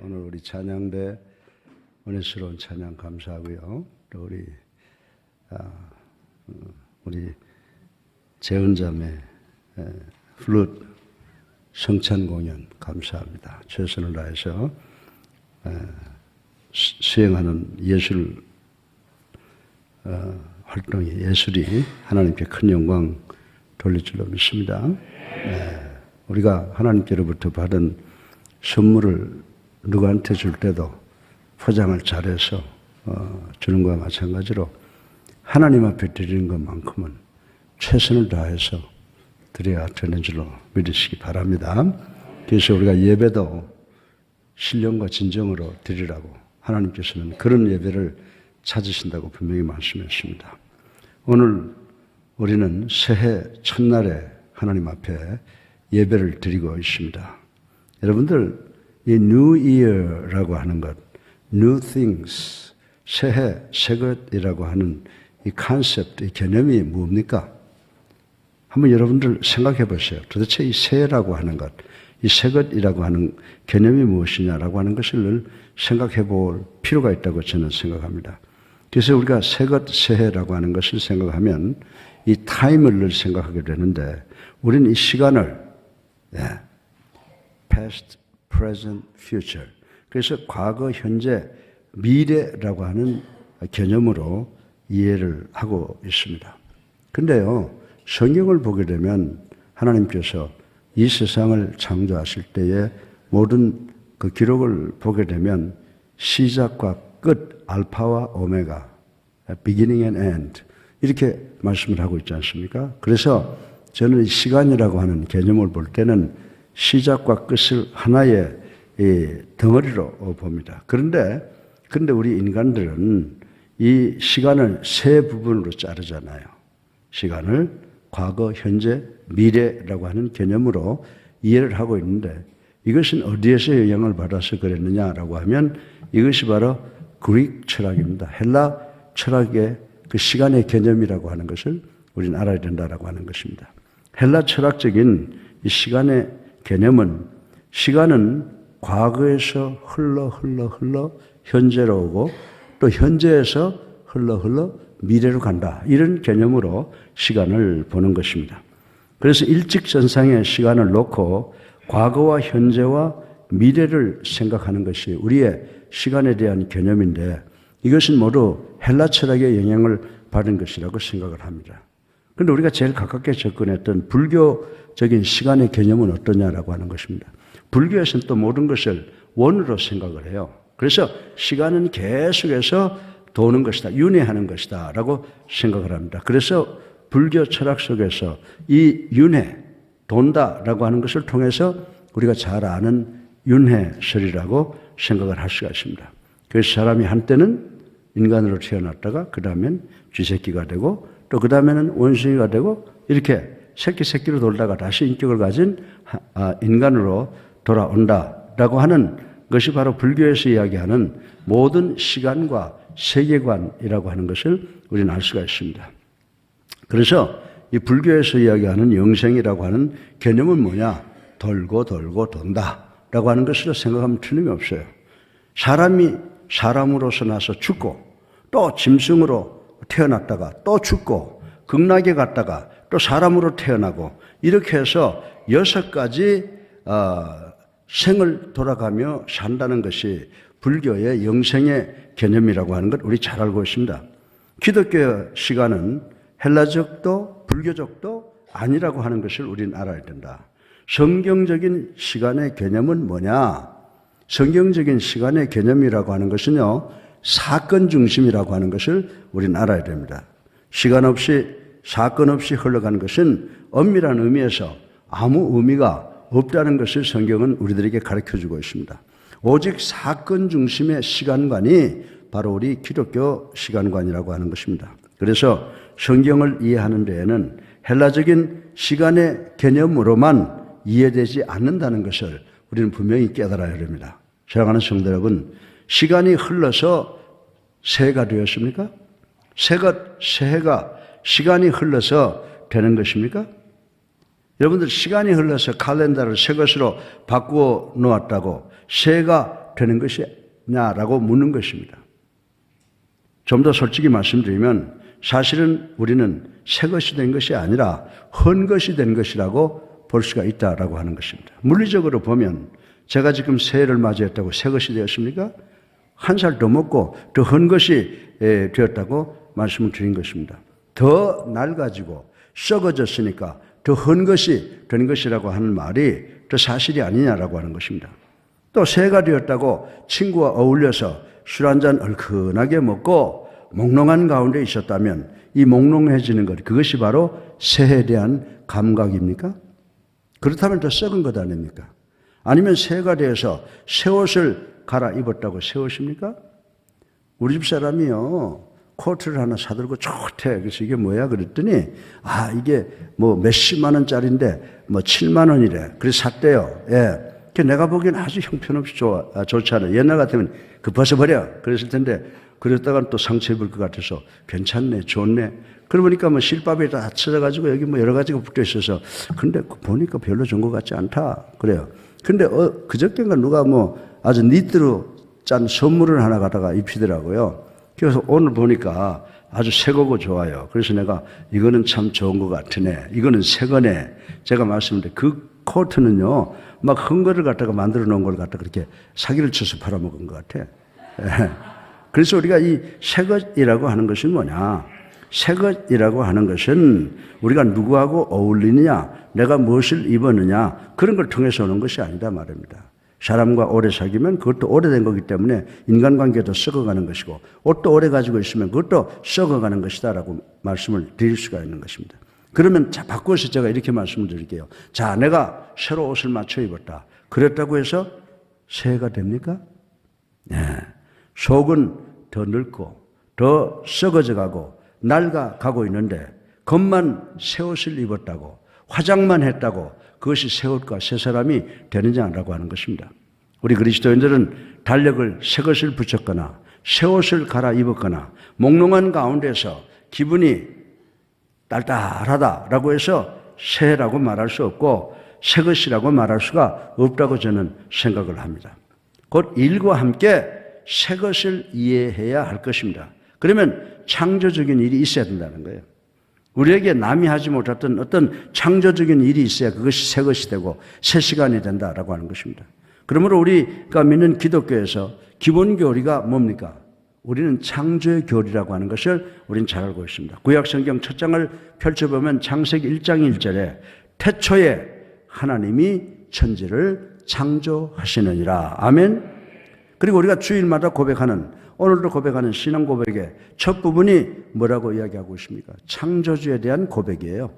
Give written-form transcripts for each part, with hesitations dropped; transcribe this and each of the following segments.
오늘 우리 찬양대 은혜스러운 찬양 감사하고요. 또 우리 재은자매 플룻 성찬 공연 감사합니다. 최선을 다해서 수행하는 예술 활동이 예술이 하나님께 큰 영광 돌릴 줄로 믿습니다. 우리가 하나님께로부터 받은 선물을 누구한테 줄 때도 포장을 잘해서 주는 것과 마찬가지로 하나님 앞에 드리는 것만큼은 최선을 다해서 드려야 되는 줄로 믿으시기 바랍니다. 그래서 우리가 예배도 신령과 진정으로 드리라고 하나님께서는 그런 예배를 찾으신다고 분명히 말씀했습니다. 오늘 우리는 새해 첫날에 하나님 앞에 예배를 드리고 있습니다. 여러분들 이 New Year라고 하는 것, New Things, 새해, 새것이라고 하는 이 컨셉트, 이 개념이 뭡니까? 한번 여러분들 생각해 보세요. 도대체 이 새해라고 하는 것, 이 새것이라고 하는 개념이 무엇이냐라고 하는 것을 생각해 볼 필요가 있다고 저는 생각합니다. 그래서 우리가 새것, 새해라고 하는 것을 생각하면 이 타임을 생각하게 되는데 우리는 이 시간을 past, present, future. 그래서 과거, 현재, 미래라고 하는 개념으로 이해를 하고 있습니다. 근데요, 성경을 보게 되면 하나님께서 이 세상을 창조하실 때에 모든 그 기록을 보게 되면 시작과 끝, 알파와 오메가, beginning and end 이렇게 말씀을 하고 있지 않습니까? 그래서 저는 이 시간이라고 하는 개념을 볼 때는 시작과 끝을 하나의 덩어리로 봅니다. 그런데 우리 인간들은 이 시간을 세 부분으로 자르잖아요. 시간을 과거, 현재, 미래라고 하는 개념으로 이해를 하고 있는데 이것은 어디에서 영향을 받아서 그랬느냐라고 하면 이것이 바로 그리스 철학입니다. 헬라 철학의 그 시간의 개념이라고 하는 것을 우리는 알아야 된다라고 하는 것입니다. 헬라 철학적인 이 시간의 개념은 시간은 과거에서 흘러 현재로 오고 또 현재에서 흘러 미래로 간다. 이런 개념으로 시간을 보는 것입니다. 그래서 일직선상의 시간을 놓고 과거와 현재와 미래를 생각하는 것이 우리의 시간에 대한 개념인데 이것은 모두 헬라 철학의 영향을 받은 것이라고 생각을 합니다. 그런데 우리가 제일 가깝게 접근했던 불교적인 시간의 개념은 어떠냐라고 하는 것입니다. 불교에서는 또 모든 것을 원으로 생각을 해요. 그래서 시간은 계속해서 도는 것이다, 윤회하는 것이다 라고 생각을 합니다. 그래서 불교 철학 속에서 이 윤회, 돈다라고 하는 것을 통해서 우리가 잘 아는 윤회설이라고 생각을 할 수가 있습니다. 그래서 사람이 한때는 인간으로 태어났다가 그 다음엔 쥐새끼가 되고 또 그 다음에는 원숭이가 되고 이렇게 새끼로 돌다가 다시 인격을 가진 인간으로 돌아온다라고 하는 것이 바로 불교에서 이야기하는 모든 시간과 세계관이라고 하는 것을 우리는 알 수가 있습니다. 그래서 이 불교에서 이야기하는 영생이라고 하는 개념은 뭐냐? 돌고 돈다라고 하는 것으로 생각하면 틀림이 없어요. 사람이 사람으로서 나서 죽고 또 짐승으로 태어났다가 또 죽고 극락에 갔다가 또 사람으로 태어나고 이렇게 해서 6가지 생을 돌아가며 산다는 것이 불교의 영생의 개념이라고 하는 것 우리 잘 알고 있습니다. 기독교의 시간은 헬라적도 불교적도 아니라고 하는 것을 우리는 알아야 된다. 성경적인 시간의 개념은 뭐냐? 성경적인 시간의 개념이라고 하는 것은요, 사건 중심이라고 하는 것을 우리는 알아야 됩니다. 시간 없이, 사건 없이 흘러가는 것은 엄밀한 의미에서 아무 의미가 없다는 것을 성경은 우리들에게 가르쳐주고 있습니다. 오직 사건 중심의 시간관이 바로 우리 기독교 시간관이라고 하는 것입니다. 그래서 성경을 이해하는 데에는 헬라적인 시간의 개념으로만 이해되지 않는다는 것을 우리는 분명히 깨달아야 됩니다. 사랑하는 성도 여러분, 시간이 흘러서 새해가 되었습니까? 새해가 시간이 흘러서 되는 것입니까? 여러분들 시간이 흘러서 칼렌더를 새 것으로 바꾸어 놓았다고 새해가 되는 것이냐라고 묻는 것입니다. 좀 더 솔직히 말씀드리면 사실은 우리는 새 것이 된 것이 아니라 헌 것이 된 것이라고 볼 수가 있다라고 하는 것입니다. 물리적으로 보면 제가 지금 새해를 맞이했다고 새 것이 되었습니까? 한 살 더 먹고 더 헌 것이 되었다고 말씀을 드린 것입니다. 더 낡아지고 썩어졌으니까 더 헌 것이 된 것이라고 하는 말이 더 사실이 아니냐라고 하는 것입니다. 또 새해가 되었다고 친구와 어울려서 술 한잔 얼큰하게 먹고 몽롱한 가운데 있었다면 이 몽롱해지는 것, 그것이 바로 새해에 대한 감각입니까? 그렇다면 더 썩은 것 아닙니까? 아니면 새해가 되어서 새 옷을 갈아입었다고 새 옷입니까? 우리 집 사람이요, 코트를 하나 사들고 좋대. 그래서 이게 뭐야? 그랬더니, 이게 뭐 몇십만 원짜리인데 뭐 7만 원이래. 그래서 샀대요. 예. 내가 보기엔 아주 형편없이 좋잖아요. 옛날 같으면 그 벗어버려. 그랬을 텐데, 그랬다가 또 상처 입을 것 같아서 괜찮네, 좋네. 그러고 보니까 뭐 실밥에 다 쳐져가지고 여기 뭐 여러 가지가 붙어 있어서, 근데 보니까 별로 좋은 것 같지 않다. 그래요. 근데 그저께인가 누가 뭐 아주 니트로 짠 선물을 하나 갖다가 입히더라고요. 그래서 오늘 보니까 아주 새 거고 좋아요. 그래서 내가 이거는 참 좋은 것 같으네. 이거는 새 거네. 제가 말씀드린 그 코트는요, 막 헌 거를 갖다가 만들어 놓은 걸 갖다가 그렇게 사기를 쳐서 팔아먹은 것 같아. 그래서 우리가 이 새 것이라고 하는 것은 뭐냐? 새 것이라고 하는 것은 우리가 누구하고 어울리느냐, 내가 무엇을 입었느냐, 그런 걸 통해서 오는 것이 아니다 말입니다. 사람과 오래 사귀면 그것도 오래된 거기 때문에 인간관계도 썩어가는 것이고, 옷도 오래 가지고 있으면 그것도 썩어가는 것이다라고 말씀을 드릴 수가 있는 것입니다. 그러면 바꾸어서 제가 이렇게 말씀을 드릴게요. 자, 내가 새로 옷을 맞춰 입었다. 그랬다고 해서 새해가 됩니까? 네. 속은 더 늙고 더 썩어져 가고 낡아가고 있는데 겉만 새 옷을 입었다고, 화장만 했다고 그것이 새 옷과 새 사람이 되느냐라고 하는 것입니다. 우리 그리스도인들은 달력을 새 것을 붙였거나 새 옷을 갈아입었거나 몽롱한 가운데서 기분이 딸딸하다라고 해서 새라고 말할 수 없고 새 것이라고 말할 수가 없다고 저는 생각을 합니다. 곧 일과 함께 새 것을 이해해야 할 것입니다. 그러면 창조적인 일이 있어야 된다는 거예요. 우리에게 남이 하지 못했던 어떤 창조적인 일이 있어야 그것이 새 것이 되고 새 시간이 된다라고 하는 것입니다. 그러므로 우리가 믿는 기독교에서 기본 교리가 뭡니까? 우리는 창조의 교리라고 하는 것을 우리는 잘 알고 있습니다. 구약성경 첫 장을 펼쳐보면 창세기 1장 1절에 태초에 하나님이 천지를 창조하시느니라. 아멘. 그리고 우리가 주일마다 고백하는, 오늘도 고백하는 신앙 고백의 첫 부분이 뭐라고 이야기하고 있습니까? 창조주에 대한 고백이에요.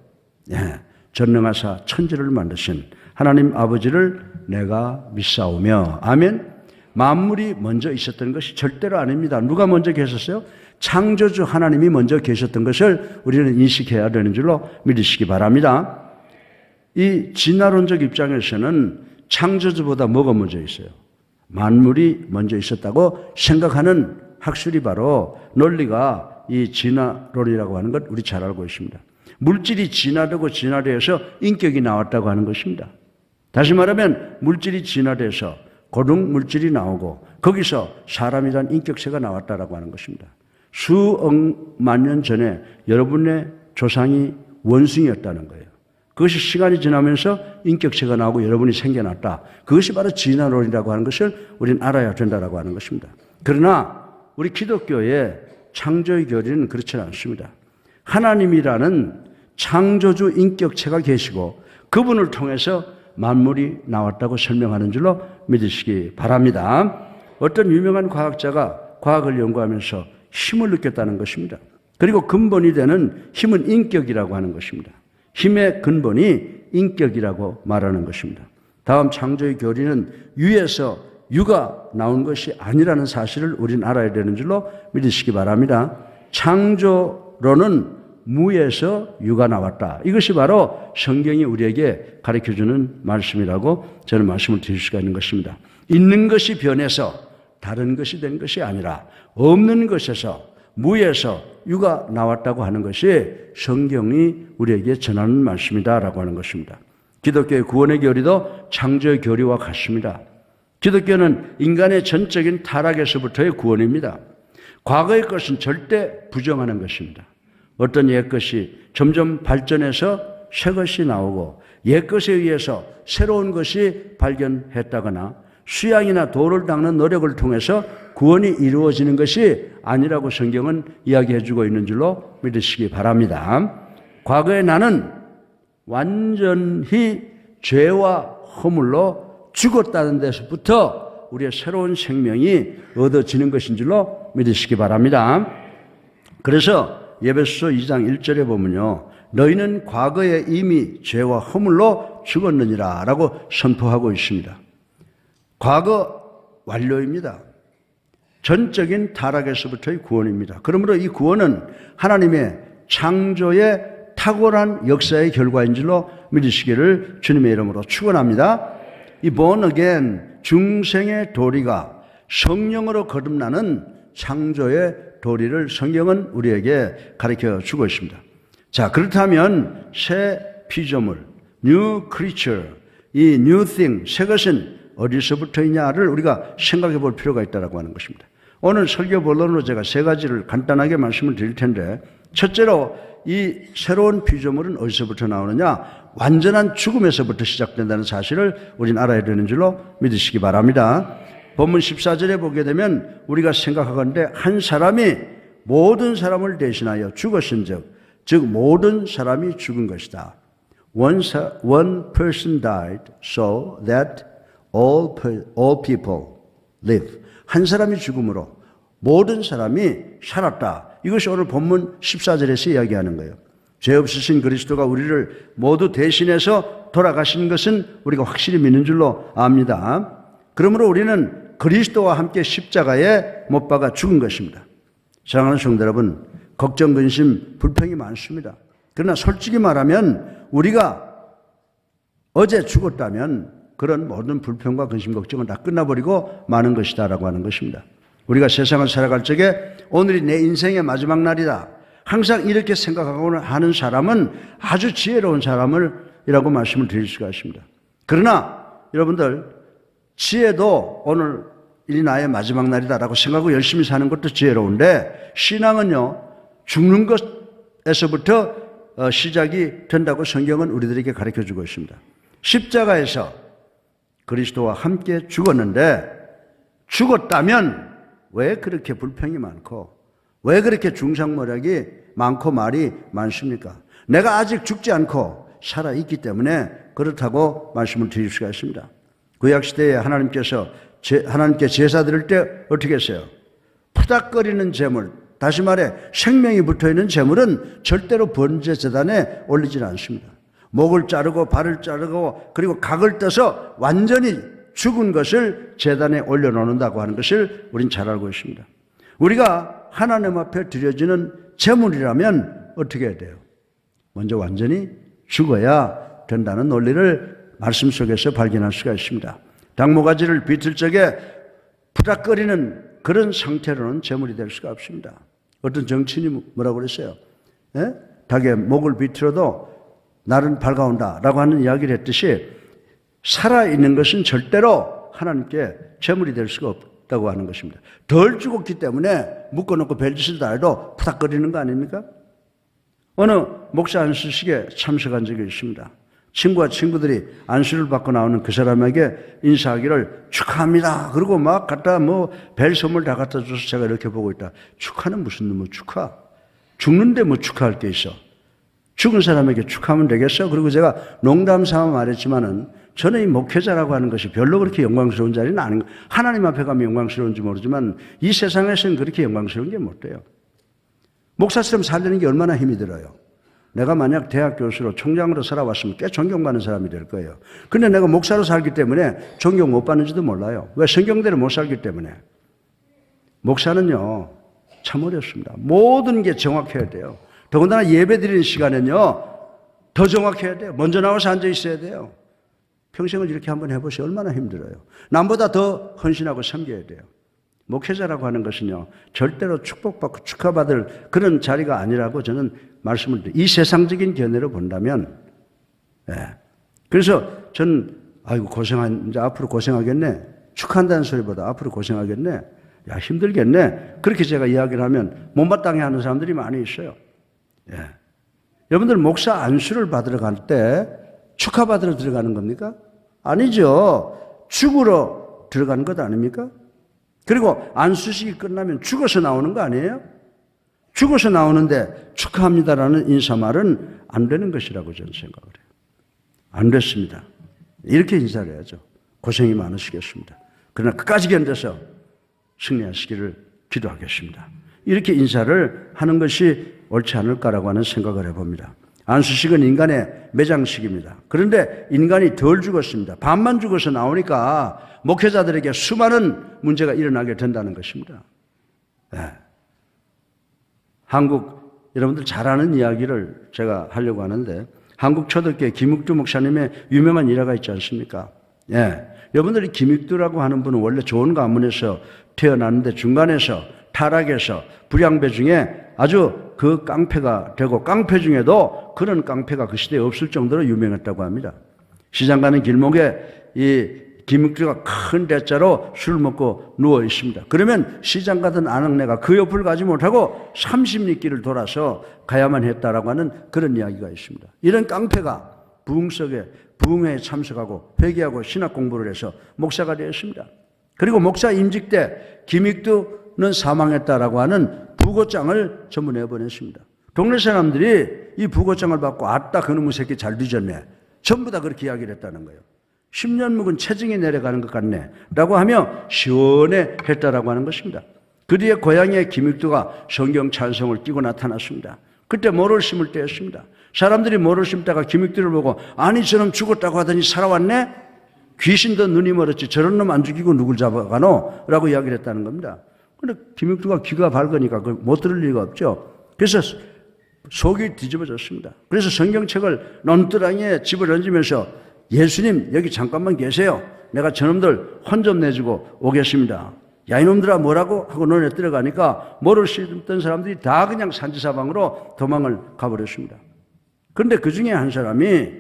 예. 전능하사 천지를 만드신 하나님 아버지를 내가 믿사오며. 아멘. 만물이 먼저 있었던 것이 절대로 아닙니다. 누가 먼저 계셨어요? 창조주 하나님이 먼저 계셨던 것을 우리는 인식해야 되는 줄로 믿으시기 바랍니다. 이 진화론적 입장에서는 창조주보다 뭐가 먼저 있어요? 만물이 먼저 있었다고 생각하는 학술이 바로 논리가 이 진화론이라고 하는 것 우리 잘 알고 있습니다. 물질이 진화되고 진화되어서 인격이 나왔다고 하는 것입니다. 다시 말하면 물질이 진화돼서 고등 물질이 나오고 거기서 사람이란 인격체가 나왔다라고 하는 것입니다. 수억만 년 전에 여러분의 조상이 원숭이였다는 거예요. 그것이 시간이 지나면서 인격체가 나오고 여러분이 생겨났다. 그것이 바로 진화론이라고 하는 것을 우리는 알아야 된다라고 하는 것입니다. 그러나 우리 기독교의 창조의 교리는 그렇지 않습니다. 하나님이라는 창조주 인격체가 계시고 그분을 통해서 만물이 나왔다고 설명하는 줄로 믿으시기 바랍니다. 어떤 유명한 과학자가 과학을 연구하면서 힘을 느꼈다는 것입니다. 그리고 근본이 되는 힘은 인격이라고 하는 것입니다. 힘의 근본이 인격이라고 말하는 것입니다. 다음 창조의 교리는 유에서 유가 나온 것이 아니라는 사실을 우리는 알아야 되는 줄로 믿으시기 바랍니다. 창조론은 무에서 유가 나왔다. 이것이 바로 성경이 우리에게 가르쳐주는 말씀이라고 저는 말씀을 드릴 수가 있는 것입니다. 있는 것이 변해서 다른 것이 된 것이 아니라 없는 것에서 무에서 유가 나왔다고 하는 것이 성경이 우리에게 전하는 말씀이다라고 하는 것입니다. 기독교의 구원의 교리도 창조의 교리와 같습니다. 기독교는 인간의 전적인 타락에서부터의 구원입니다. 과거의 것은 절대 부정하는 것입니다. 어떤 옛 것이 점점 발전해서 새 것이 나오고 옛 것에 의해서 새로운 것이 발견했다거나 수양이나 도를 닦는 노력을 통해서 구원이 이루어지는 것이 아니라고 성경은 이야기해 주고 있는 줄로 믿으시기 바랍니다. 과거에 나는 완전히 죄와 허물로 죽었다는 데서부터 우리의 새로운 생명이 얻어지는 것인 줄로 믿으시기 바랍니다. 그래서 에베소서 2장 1절에 보면요, 너희는 과거에 이미 죄와 허물로 죽었느니라 라고 선포하고 있습니다. 과거 완료입니다. 전적인 타락에서부터의 구원입니다. 그러므로 이 구원은 하나님의 창조의 탁월한 역사의 결과인 줄로 믿으시기를 주님의 이름으로 축원합니다. 이 born again, 중생의 도리가 성령으로 거듭나는 창조의 도리를 성경은 우리에게 가르쳐 주고 있습니다. 자, 그렇다면 새 피조물, new creature, 이 new thing, 새 것은 어디서부터이냐를 우리가 생각해 볼 필요가 있다고 하는 것입니다. 오늘 설교 본론으로 제가 세 가지를 간단하게 말씀을 드릴 텐데, 첫째로 이 새로운 피조물은 어디서부터 나오느냐? 완전한 죽음에서부터 시작된다는 사실을 우리는 알아야 되는 줄로 믿으시기 바랍니다. 본문 14절에 보게 되면 우리가 생각하건대 한 사람이 모든 사람을 대신하여 죽으신즉, 즉 모든 사람이 죽은 것이다. One person died so that all people live. 한 사람이 죽음으로 모든 사람이 살았다. 이것이 오늘 본문 14절에서 이야기하는 거예요. 죄 없으신 그리스도가 우리를 모두 대신해서 돌아가신 것은 우리가 확실히 믿는 줄로 압니다. 그러므로 우리는 그리스도와 함께 십자가에 못 박아 죽은 것입니다. 사랑하는 성도 여러분, 걱정, 근심, 불평이 많습니다. 그러나 솔직히 말하면 우리가 어제 죽었다면 그런 모든 불평과 근심, 걱정은 다 끝나버리고 마는 것이다라고 하는 것입니다. 우리가 세상을 살아갈 적에 오늘이 내 인생의 마지막 날이다. 항상 이렇게 생각하고 하는 사람은 아주 지혜로운 사람이라고 말씀을 드릴 수가 있습니다. 그러나 여러분들, 지혜도 오늘이 나의 마지막 날이다라고 생각하고 열심히 사는 것도 지혜로운데, 신앙은요, 죽는 것에서부터 시작이 된다고 성경은 우리들에게 가르쳐주고 있습니다. 십자가에서 그리스도와 함께 죽었는데, 죽었다면 왜 그렇게 불평이 많고 왜 그렇게 중상모략이 많고 말이 많습니까? 내가 아직 죽지 않고 살아있기 때문에 그렇다고 말씀을 드릴 수가 있습니다. 구약시대에 하나님께 제사 드릴 때 어떻게 했어요? 푸닥거리는 제물, 다시 말해 생명이 붙어있는 제물은 절대로 번제제단에 올리지는 않습니다. 목을 자르고 발을 자르고 그리고 각을 떠서 완전히 죽은 것을 제단에 올려놓는다고 하는 것을 우린 잘 알고 있습니다. 우리가 하나님 앞에 드려지는 제물이라면 어떻게 해야 돼요? 먼저 완전히 죽어야 된다는 논리를 말씀 속에서 발견할 수가 있습니다. 닭모가지를 비틀 적에 푸닥거리는 그런 상태로는 제물이 될 수가 없습니다. 어떤 정치인이 뭐라고 그랬어요? 예? 닭의 목을 비틀어도 날은 밝아온다 라고 하는 이야기를 했듯이 살아있는 것은 절대로 하나님께 제물이 될 수가 없다고 하는 것입니다. 덜 죽었기 때문에 묶어놓고 별짓을 다 해도 푸닥거리는 거 아닙니까? 어느 목사 안수식에 참석한 적이 있습니다. 친구와 친구들이 안수를 받고 나오는 그 사람에게 인사하기를 축하합니다. 그리고 막 갖다 별 선물 다 갖다 줘서 제가 이렇게 보고 있다. 축하는 무슨 축하? 죽는데 뭐 축하할 게 있어? 죽은 사람에게 축하하면 되겠어? 그리고 제가 농담 삼아 말했지만은 저는 이 목회자라고 하는 것이 별로 그렇게 영광스러운 자리는 아닌 거예요. 하나님 앞에 가면 영광스러운지 모르지만 이 세상에서는 그렇게 영광스러운 게 못 돼요. 목사처럼 살려는 게 얼마나 힘이 들어요. 내가 만약 대학 교수로 총장으로 살아왔으면 꽤 존경받는 사람이 될 거예요. 근데 내가 목사로 살기 때문에 존경 못 받는지도 몰라요. 왜? 성경대로 못 살기 때문에. 목사는요, 참 어렵습니다. 모든 게 정확해야 돼요. 더군다나 예배 드리는 시간에는요, 더 정확해야 돼요. 먼저 나와서 앉아 있어야 돼요. 평생을 이렇게 한번 해보세요. 얼마나 힘들어요. 남보다 더 헌신하고 섬겨야 돼요. 목회자라고 하는 것은요, 절대로 축복받고 축하받을 그런 자리가 아니라고 저는 말씀을 드려요. 이 세상적인 견해로 본다면, 예. 그래서 저는, 아이고, 이제 앞으로 고생하겠네. 축하한다는 소리보다 앞으로 고생하겠네. 야, 힘들겠네. 그렇게 제가 이야기를 하면 못마땅해 하는 사람들이 많이 있어요. 예. 여러분들 목사 안수를 받으러 갈 때 축하받으러 들어가는 겁니까? 아니죠. 죽으러 들어가는 것 아닙니까? 그리고 안수식이 끝나면 죽어서 나오는 거 아니에요? 죽어서 나오는데 축하합니다라는 인사말은 안 되는 것이라고 저는 생각을 해요. 안 됐습니다. 이렇게 인사를 해야죠. 고생이 많으시겠습니다. 그러나 끝까지 견뎌서 승리하시기를 기도하겠습니다. 이렇게 인사를 하는 것이 옳지 않을까라고 하는 생각을 해봅니다. 안수식은 인간의 매장식입니다. 그런데 인간이 덜 죽었습니다. 반만 죽어서 나오니까 목회자들에게 수많은 문제가 일어나게 된다는 것입니다. 네. 한국 여러분들 잘 아는 이야기를 제가 하려고 하는데 한국 초대교회 김익두 목사님의 유명한 일화가 있지 않습니까? 예. 여러분들이 김익두라고 하는 분은 원래 좋은 가문에서 태어났는데 중간에서 타락해서 불량배 중에 아주 그 깡패가 되고 깡패 중에도 그런 깡패가 그 시대에 없을 정도로 유명했다고 합니다. 시장 가는 길목에 이 김익두가 큰 대자로 술 먹고 누워 있습니다. 그러면 시장 가던 아낙네가 그 옆을 가지 못하고 30리 길을 돌아서 가야만 했다라고 하는 그런 이야기가 있습니다. 이런 깡패가 부흥회에 참석하고 회개하고 신학 공부를 해서 목사가 되었습니다. 그리고 목사 임직 때 김익두는 사망했다라고 하는 부고장을 전부 내보냈습니다. 동네 사람들이 이 부고장을 받고 아따 그놈의 새끼 잘 뒤졌네. 전부 다 그렇게 이야기를 했다는 거예요. 10년 묵은 체증이 내려가는 것 같네 라고 하며 시원해 했다라고 하는 것입니다. 그 뒤에 고향에 김익두가 성경 찬송을 끼고 나타났습니다. 그때 모를 심을 때였습니다. 사람들이 모를 심다가 김익두를 보고 아니 저놈 죽었다고 하더니 살아왔네? 귀신도 눈이 멀었지 저런 놈 안 죽이고 누굴 잡아가노? 라고 이야기를 했다는 겁니다. 그런데 김익두가 귀가 밝으니까 못 들을 리가 없죠. 그래서 속이 뒤집어졌습니다. 그래서 성경책을 논두렁에 집어던지면서 예수님 여기 잠깐만 계세요. 내가 저놈들 혼 좀 내주고 오겠습니다. 야 이놈들아 뭐라고 하고 논에 들어가니까 모를 씹던 사람들이 다 그냥 산지사방으로 도망을 가버렸습니다. 그런데 그 중에 한 사람이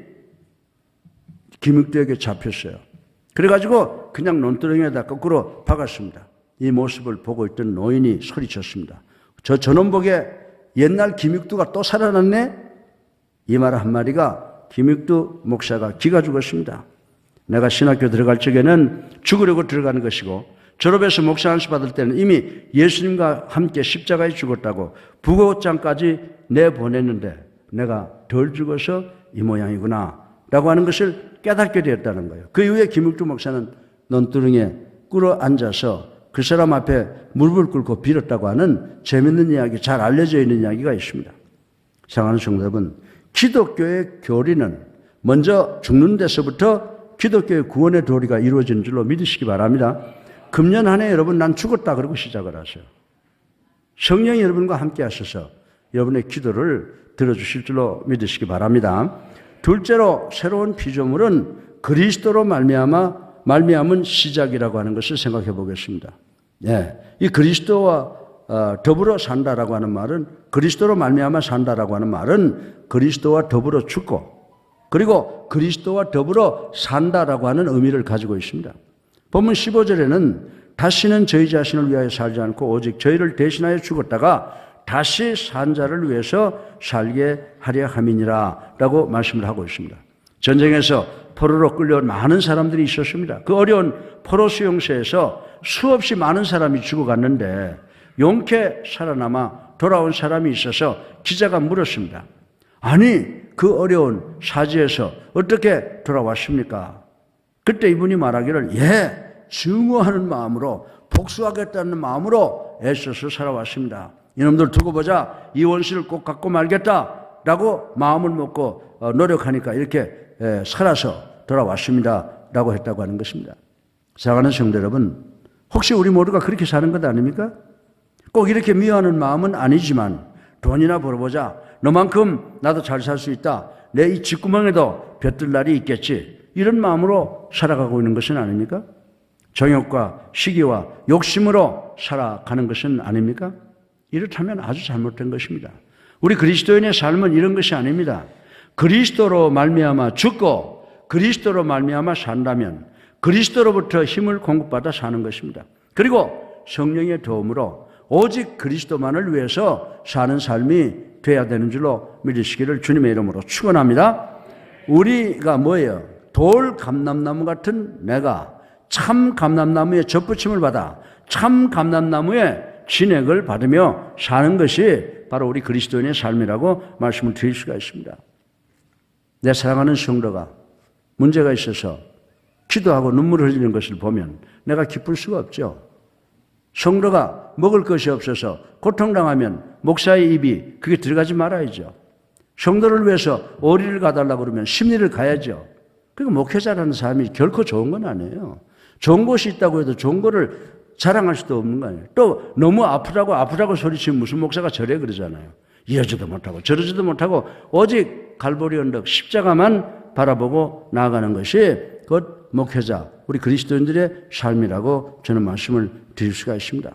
김익두에게 잡혔어요. 그래가지고 그냥 논두렁에다 거꾸로 박았습니다. 이 모습을 보고 있던 노인이 소리쳤습니다. 저놈 보게 옛날 김익두가 또 살아났네? 이 말 한마디가 김익두 목사가 기가 죽었습니다. 내가 신학교 들어갈 적에는 죽으려고 들어가는 것이고 졸업해서 목사 안수 받을 때는 이미 예수님과 함께 십자가에 죽었다고 부고장까지 내보냈는데 내가 덜 죽어서 이 모양이구나 라고 하는 것을 깨닫게 되었다는 거예요. 그 이후에 김익두 목사는 논두렁에 꿇어 앉아서 그 사람 앞에 무릎을 꿇고 빌었다고 하는 재밌는 이야기, 잘 알려져 있는 이야기가 있습니다. 사랑하는 성도 여러분, 기독교의 교리는 먼저 죽는 데서부터 기독교의 구원의 도리가 이루어지는 줄로 믿으시기 바랍니다. 금년 한 해 여러분 난 죽었다 그러고 시작을 하세요. 성령이 여러분과 함께 하셔서 여러분의 기도를 들어주실 줄로 믿으시기 바랍니다. 둘째로 새로운 피조물은 그리스도로 말미암은 시작이라고 하는 것을 생각해 보겠습니다. 예, 이 그리스도와 더불어 산다라고 하는 말은 그리스도로 말미암아 산다라고 하는 말은 그리스도와 더불어 죽고 그리고 그리스도와 더불어 산다라고 하는 의미를 가지고 있습니다. 본문 15절에는 다시는 저희 자신을 위하여 살지 않고 오직 저희를 대신하여 죽었다가 다시 산 자를 위해서 살게 하려 함이니라 라고 말씀을 하고 있습니다. 전쟁에서 포로로 끌려온 많은 사람들이 있었습니다. 그 어려운 포로 수용소에서 수없이 많은 사람이 죽어갔는데 용케 살아남아 돌아온 사람이 있어서 기자가 물었습니다. 아니 그 어려운 사지에서 어떻게 돌아왔습니까? 그때 이분이 말하기를 증오하는 마음으로 복수하겠다는 마음으로 애써서 살아왔습니다. 이놈들 두고 보자 이 원수를 꼭 갖고 말겠다라고 마음을 먹고 노력하니까 이렇게 살아서 돌아왔습니다 라고 했다고 하는 것입니다. 사랑하는 성도 여러분, 혹시 우리 모두가 그렇게 사는 것 아닙니까? 꼭 이렇게 미워하는 마음은 아니지만 돈이나 벌어보자, 너만큼 나도 잘 살 수 있다, 내 이 쥐구멍에도 볕들 날이 있겠지, 이런 마음으로 살아가고 있는 것은 아닙니까? 정욕과 시기와 욕심으로 살아가는 것은 아닙니까? 이렇다면 아주 잘못된 것입니다. 우리 그리스도인의 삶은 이런 것이 아닙니다. 그리스도로 말미암아 죽고 그리스도로 말미암아 산다면 그리스도로부터 힘을 공급받아 사는 것입니다. 그리고 성령의 도움으로 오직 그리스도만을 위해서 사는 삶이 돼야 되는 줄로 믿으시기를 주님의 이름으로 축원합니다. 우리가 뭐예요? 돌 감람나무 같은 내가 참 감람나무의 접붙임을 받아 참 감람나무의 진액을 받으며 사는 것이 바로 우리 그리스도인의 삶이라고 말씀을 드릴 수가 있습니다. 내 사랑하는 성도가 문제가 있어서 기도하고 눈물을 흘리는 것을 보면 내가 기쁠 수가 없죠. 성도가 먹을 것이 없어서 고통당하면 목사의 입이 그게 들어가지 말아야죠. 성도를 위해서 오리를 가달라고 그러면 심리를 가야죠. 그러니까 목회자라는 사람이 결코 좋은 건 아니에요. 좋은 곳이 있다고 해도 좋은 거를 자랑할 수도 없는 거 아니에요. 또 너무 아프다고 소리치면 무슨 목사가 저래 그러잖아요. 이러지도 못하고 저러지도 못하고 오직 갈보리 언덕 십자가만 바라보고 나아가는 것이 곧 목회자, 우리 그리스도인들의 삶이라고 저는 말씀을 드릴 수가 있습니다.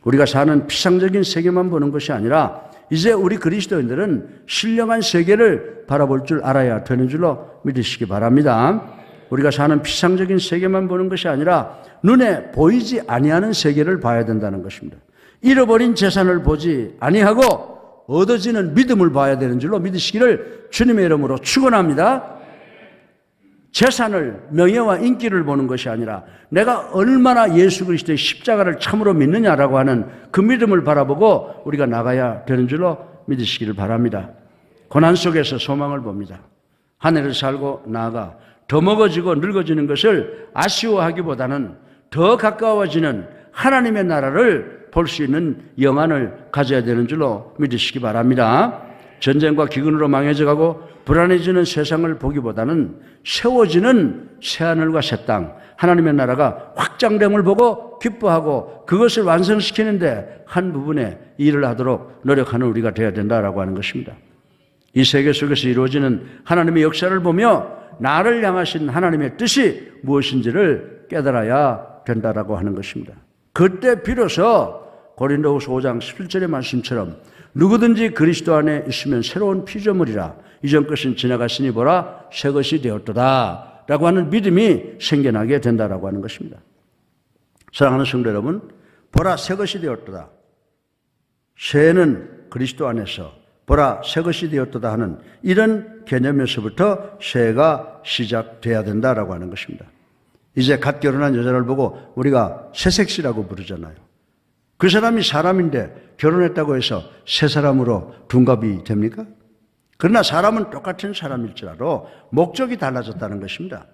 우리가 사는 피상적인 세계만 보는 것이 아니라 이제 우리 그리스도인들은 신령한 세계를 바라볼 줄 알아야 되는 줄로 믿으시기 바랍니다. 우리가 사는 피상적인 세계만 보는 것이 아니라 눈에 보이지 아니하는 세계를 봐야 된다는 것입니다. 잃어버린 재산을 보지 아니하고 얻어지는 믿음을 봐야 되는 줄로 믿으시기를 주님의 이름으로 축원합니다. 재산을, 명예와 인기를 보는 것이 아니라 내가 얼마나 예수 그리스도의 십자가를 참으로 믿느냐라고 하는 그 믿음을 바라보고 우리가 나가야 되는 줄로 믿으시기를 바랍니다. 고난 속에서 소망을 봅니다. 한 해를 살고 나아가 더 먹어지고 늙어지는 것을 아쉬워하기보다는 더 가까워지는 하나님의 나라를 볼 수 있는 영안을 가져야 되는 줄로 믿으시기 바랍니다. 전쟁과 기근으로 망해져가고 불안해지는 세상을 보기보다는 세워지는 새하늘과 새 땅, 하나님의 나라가 확장됨을 보고 기뻐하고 그것을 완성시키는데 한 부분의 일을 하도록 노력하는 우리가 되어야 된다라고 하는 것입니다. 이 세계 속에서 이루어지는 하나님의 역사를 보며 나를 향하신 하나님의 뜻이 무엇인지를 깨달아야 된다라고 하는 것입니다. 그때 비로소 고린도후서 5장 17절의 말씀처럼 누구든지 그리스도 안에 있으면 새로운 피조물이라 이전 것은 지나갔으니 보라 새 것이 되었도다 라고 하는 믿음이 생겨나게 된다라고 하는 것입니다. 사랑하는 성도 여러분, 보라 새 것이 되었도다. 새는 그리스도 안에서 보라 새 것이 되었도다 하는 이런 개념에서부터 새해가 시작돼야 된다라고 하는 것입니다. 이제 갓 결혼한 여자를 보고 우리가 새색시라고 부르잖아요. 그 사람이 사람인데 결혼했다고 해서 새 사람으로 둔갑이 됩니까? 그러나 사람은 똑같은 사람일지라도 목적이 달라졌다는 것입니다.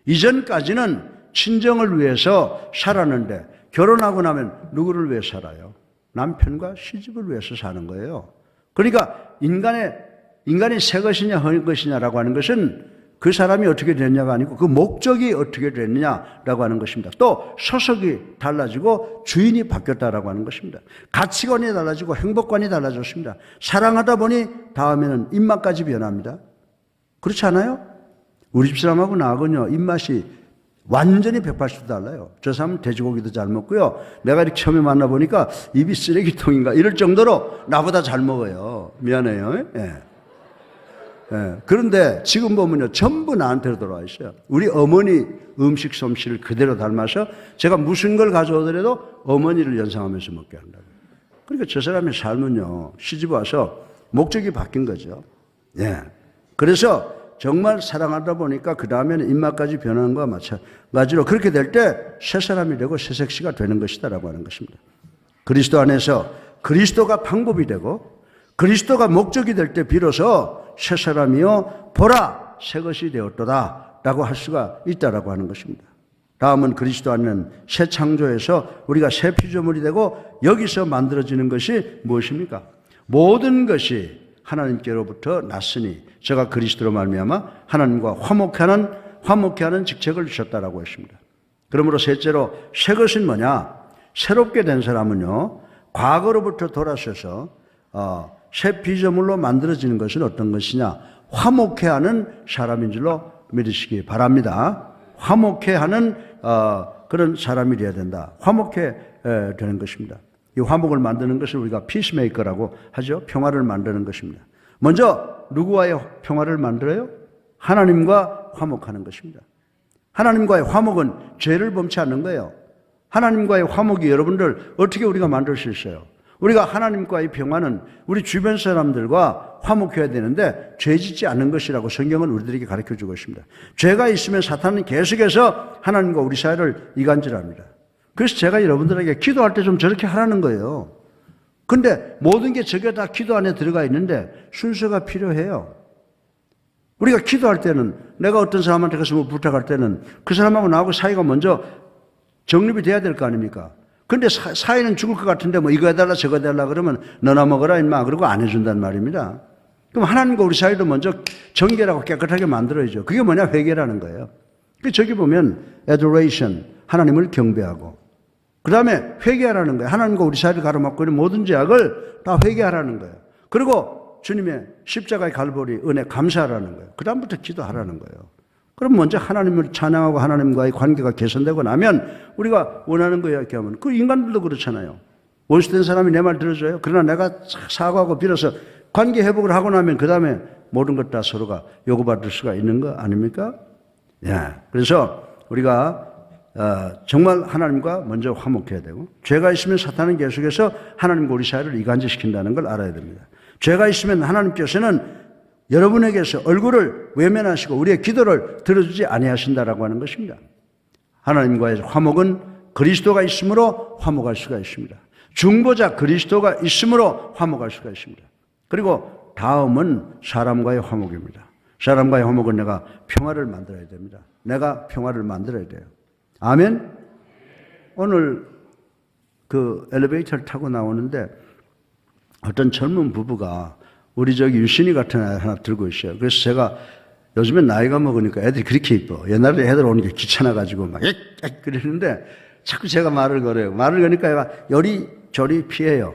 이전까지는 친정을 위해서 살았는데 결혼하고 나면 누구를 위해 살아요? 남편과 시집을 위해서 사는 거예요. 그러니까 인간이 새 것이냐 헛 것이냐라고 하는 것은 그 사람이 어떻게 됐냐가 아니고 그 목적이 어떻게 됐느냐라고 하는 것입니다. 또 소속이 달라지고 주인이 바뀌었다라고 하는 것입니다. 가치관이 달라지고 행복관이 달라졌습니다. 사랑하다 보니 다음에는 입맛까지 변합니다. 그렇지 않아요? 우리 집사람하고 나하고는요 입맛이 완전히 180도 달라요. 저 사람은 돼지고기도 잘 먹고요. 내가 이렇게 처음에 만나보니까 입이 쓰레기통인가 이럴 정도로 나보다 잘 먹어요. 미안해요. 예. 예. 그런데 지금 보면요 전부 나한테로 돌아와 있어요. 우리 어머니 음식 솜씨를 그대로 닮아서 제가 무슨 걸 가져오더라도 어머니를 연상하면서 먹게 한다고. 그러니까 저 사람의 삶은요 시집 와서 목적이 바뀐 거죠. 예. 그래서 정말 사랑하다 보니까 그 다음에는 입맛까지 변하는 것과 마찬가지로 그렇게 될 때 새 사람이 되고 새 색시가 되는 것이다라고 하는 것입니다. 그리스도 안에서 그리스도가 방법이 되고 그리스도가 목적이 될 때 비로소 새 사람이요 보라 새 것이 되었도다 라고 할 수가 있다라고 하는 것입니다. 다음은 그리스도 안에는 새 창조에서 우리가 새 피조물이 되고 여기서 만들어지는 것이 무엇입니까? 모든 것이 하나님께로부터 났으니 제가 그리스도로 말미암아 하나님과 화목케하는 직책을 주셨다라고 했습니다. 그러므로 셋째로 새 것은 뭐냐? 새롭게 된 사람은요 과거로부터 돌아서서 새 피조물로 만들어지는 것은 어떤 것이냐? 화목해하는 사람인 줄로 믿으시기 바랍니다. 화목해하는 그런 사람이 되어야 된다. 화목해 되는 것입니다. 이 화목을 만드는 것을 우리가 피스메이커라고 하죠. 평화를 만드는 것입니다. 먼저 누구와의 평화를 만들어요? 하나님과 화목하는 것입니다. 하나님과의 화목은 죄를 범치 않는 거예요. 하나님과의 화목이 여러분들 어떻게 우리가 만들 수 있어요? 우리가 하나님과의 평화는 우리 주변 사람들과 화목해야 되는데 죄 짓지 않는 것이라고 성경은 우리들에게 가르쳐주고 있습니다. 죄가 있으면 사탄은 계속해서 하나님과 우리 사이를 이간질합니다. 그래서 제가 여러분들에게 기도할 때 좀 저렇게 하라는 거예요. 근데 모든 게 저게 다 기도 안에 들어가 있는데 순서가 필요해요. 우리가 기도할 때는 내가 어떤 사람한테 가서 뭐 부탁할 때는 그 사람하고 나하고 사이가 먼저 정립이 돼야 될 거 아닙니까? 근데 사이는 죽을 것 같은데 뭐 이거 해달라 저거 해달라 그러면 너나 먹어라 임마 그러고 안 해준단 말입니다. 그럼 하나님과 우리 사이도 먼저 정결하고 깨끗하게 만들어야죠. 그게 뭐냐? 회개라는 거예요. 저기 보면 adoration, 하나님을 경배하고 그 다음에 회개하라는 거예요. 하나님과 우리 사이를 가로막고 있는 모든 죄악을 다 회개하라는 거예요. 그리고 주님의 십자가의 갈보리 은혜 감사하라는 거예요. 그 다음부터 기도하라는 거예요. 그럼 먼저 하나님을 찬양하고 하나님과의 관계가 개선되고 나면 우리가 원하는 거 이야기하면 그 인간들도 그렇잖아요. 원수된 사람이 내 말 들어줘요. 그러나 내가 사과하고 빌어서 관계 회복을 하고 나면 그 다음에 모든 것 다 서로가 요구받을 수가 있는 거 아닙니까? 예. 그래서 우리가 정말 하나님과 먼저 화목해야 되고 죄가 있으면 사탄은 계속해서 하나님과 우리 사이를 이간질시킨다는 걸 알아야 됩니다. 죄가 있으면 하나님께서는 여러분에게서 얼굴을 외면하시고 우리의 기도를 들어주지 아니하신다라고 하는 것입니다. 하나님과의 화목은 그리스도가 있으므로 화목할 수가 있습니다. 중보자 그리스도가 있으므로 화목할 수가 있습니다. 그리고 다음은 사람과의 화목입니다. 사람과의 화목은 내가 평화를 만들어야 됩니다. 내가 평화를 만들어야 돼요. 아멘? 오늘 그 엘리베이터를 타고 나오는데 어떤 젊은 부부가 우리 저기 유신이 같은 아이 하나 들고 있어요. 그래서 제가 요즘엔 나이가 먹으니까 애들이 그렇게 이뻐. 옛날에 애들 오는 게 귀찮아가지고 막 그러는데 자꾸 제가 말을 걸어요. 말을 거니까 얘가 요리조리 피해요.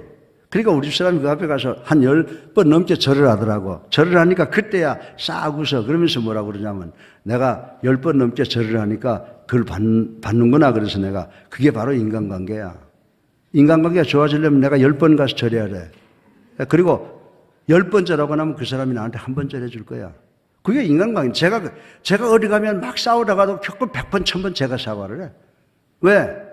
그러니까 우리 집 사람이 그 앞에 가서 한 10번 넘게 절을 하더라고. 절을 하니까 그때야 싹 웃어. 그러면서 뭐라고 그러냐면 내가 10번 넘게 절을 하니까 그걸 받는구나. 그래서 내가 그게 바로 인간관계야. 인간관계가 좋아지려면 내가 10번 가서 절해야 돼. 그리고 10번 절하고 나면 그 사람이 나한테 한 번 절해 줄 거야. 그게 인간관계. 제가 어디 가면 막 싸우다가도 겪고 100번, 1000번 제가 사과를 해. 왜?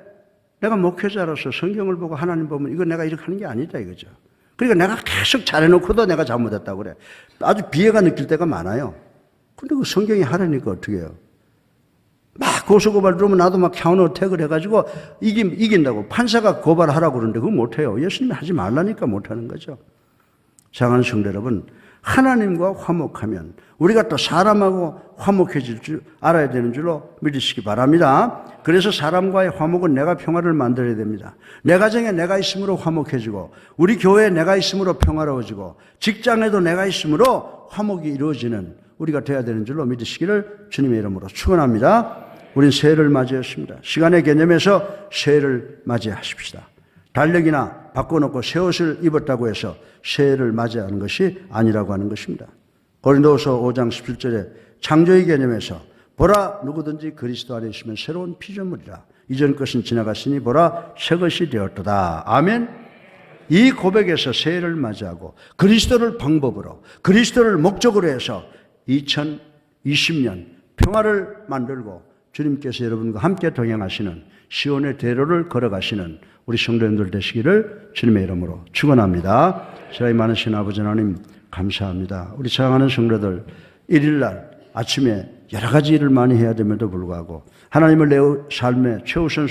내가 목회자로서 성경을 보고 하나님 보면 이거 내가 이렇게 하는 게 아니다 이거죠. 그러니까 내가 계속 잘해놓고도 내가 잘못했다고 그래. 아주 비애가 느낄 때가 많아요. 근데 그 성경이 하라니까 어떻게 해요? 막 고소고발 들으면 나도 막 카운터어택을 해가지고 이긴다고. 판사가 고발하라고 그러는데 그거 못해요. 예수님이 하지 말라니까 못하는 거죠. 사랑하는 성도 여러분, 하나님과 화목하면 우리가 또 사람하고 화목해질 줄 알아야 되는 줄로 믿으시기 바랍니다. 그래서 사람과의 화목은 내가 평화를 만들어야 됩니다. 내 가정에 내가 있으므로 화목해지고 우리 교회에 내가 있으므로 평화로워지고 직장에도 내가 있으므로 화목이 이루어지는 우리가 되어야 되는 줄로 믿으시기를 주님의 이름으로 축원합니다. 우린 새해를 맞이했습니다. 시간의 개념에서 새해를 맞이하십시다. 달력이나 바꿔놓고 새 옷을 입었다고 해서 새해를 맞이하는 것이 아니라고 하는 것입니다. 고린도후서 5장 17절에 창조의 개념에서 보라 누구든지 그리스도 안에 있으면 새로운 피조물이라 이전 것은 지나갔으니 보라 새 것이 되었도다. 아멘. 이 고백에서 새해를 맞이하고 그리스도를 방법으로 그리스도를 목적으로 해서 2020년 평화를 만들고 주님께서 여러분과 함께 동행하시는 시온의 대로를 걸어가시는 우리 성도님들 되시기를 주님의 이름으로 축원합니다. 저희 많으신 아버지 하나님 감사합니다. 우리 사랑하는 성도들 1일날 아침에 여러 가지 일을 많이 해야 됨에도 불구하고 하나님을 내 삶의 최우선